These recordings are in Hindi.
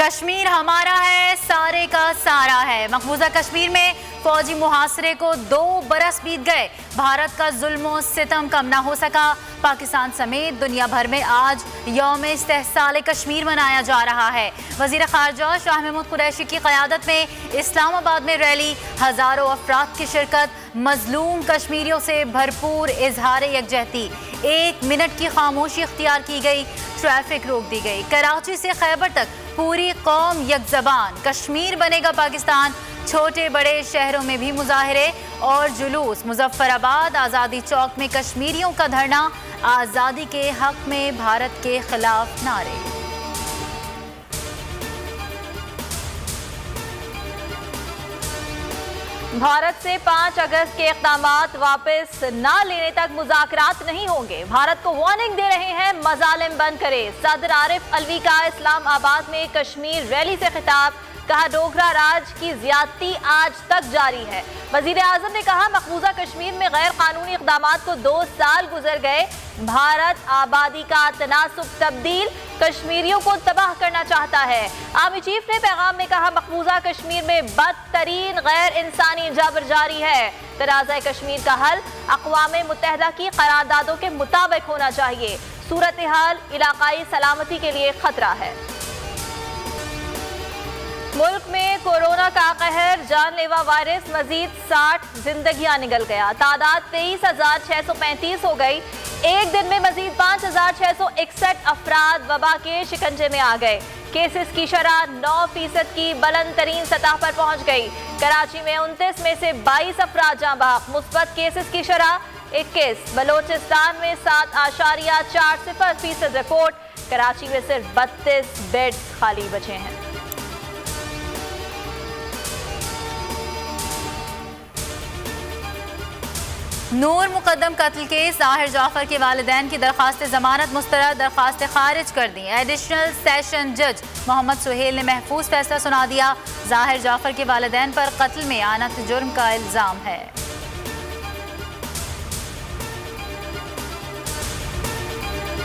कश्मीर हमारा है, सारे का सारा है। मकबूजा कश्मीर में फौजी मुहासरे को 2 बरस बीत गए। भारत का जुल्म सितम कम ना हो सका। पाकिस्तान समेत दुनिया भर में आज यौम इस्तेहसाल कश्मीर मनाया जा रहा है। वज़ीर ख़ारजा शाह महमूद कुरैशी की क़यादत में इस्लामाबाद में रैली, हज़ारों अफराद की शिरकत, मजलूम कश्मीरियों से भरपूर इजहार यकजहती। 1 मिनट की खामोशी इख्तियार की गई, ट्रैफिक रोक दी गई। कराची से खैबर तक पूरी कौम यकज़बान, कश्मीर बनेगा पाकिस्तान। छोटे बड़े शहरों में भी मुजाहरे और जुलूस। मुजफ्फराबाद आज़ादी चौक में कश्मीरियों का धरना, आज़ादी के हक में भारत के खिलाफ नारे। भारत से 5 अगस्त के इक़दामात वापस ना लेने तक मुज़ाकरात नहीं होंगे। भारत को वार्निंग दे रहे हैं, मज़ालिम बंद करे। सदर आरिफ अलवी का इस्लामाबाद में कश्मीर रैली से खिताब, कहा डोगरा राज की ज्यादती आज तक जारी है। वज़ीर आज़म ने कहा मकबूजा कश्मीर में गैर कानूनी इक़दामात को 2 साल गुजर गए। भारत आबादी का तनासुब तब्दील कश्मीरियों को तबाह करना चाहता है। आर्मी चीफ ने पैगाम में कहा मकबूजा कश्मीर में बदतरीन गैर इंसानी जबर जारी है। तनाज़ा कश्मीर का हल अक़वाम मुत्तहिदा की करारदादों के मुताबिक होना चाहिए। सूरत हाल इलाकाई सलामती के लिए खतरा है। मुल्क में कोरोना का कहर, जानलेवा वायरस, मजीद 60 जिंदगियां निगल गया। तादाद 23,635 हो गई। एक दिन में मजीद 5,661 अफराद वबा के शिकंजे में आ गए। केसेस की शरह 9% की बुलंद तरीन सतह पर पहुंच गई। कराची में 29 में से 22 अफराद जाँ बहक। मुस्बत केसेस की शरह 21। बलोचिस्तान में 7.40% रिपोर्ट। कराची में सिर्फ 32 बेड्स खाली बचे हैं। नूर मुकद्दम कत्ल केस, ज़ाहिर जाफर के वालिदैन की दरख्वास्त जमानत मुस्तरद, दरख्वास्त खारिज कर दी। एडिशनल सेशन जज मोहम्मद सुहेल ने महफूज फैसला सुना दिया। ज़ाहिर जाफर के वालिदैन पर कत्ल में आनत जुर्म का इल्ज़ाम है।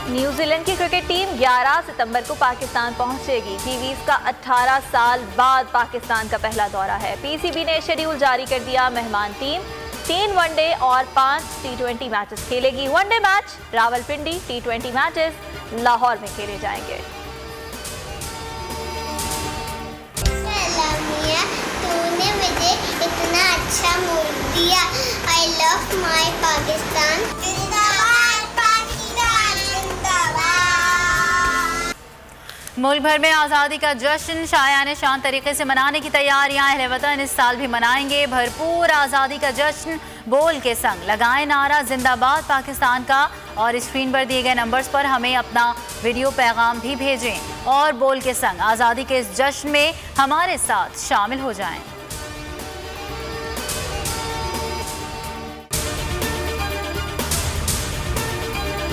न्यूजीलैंड की क्रिकेट टीम 11 सितंबर को पाकिस्तान पहुंचेगी। कीवीज का 18 साल बाद पाकिस्तान का पहला दौरा है। पीसीबी ने शेड्यूल जारी कर दिया। मेहमान टीम 3 वनडे और 5 T20 मैचेस खेलेगी। One day match Rawalpindi, T20 matches Lahore में खेले जाएंगे। तूने मुझे इतना अच्छा मूड दिया। I love my Pakistan. मुल्क भर में आज़ादी का जश्न शायान शान तरीके से मनाने की तैयारियां। अहले वतन इस साल भी मनाएंगे भरपूर आज़ादी का जश्न। बोल के संग लगाएं नारा जिंदाबाद पाकिस्तान का। और स्क्रीन पर दिए गए नंबर्स पर हमें अपना वीडियो पैगाम भी भेजें और बोल के संग आज़ादी के इस जश्न में हमारे साथ शामिल हो जाएं।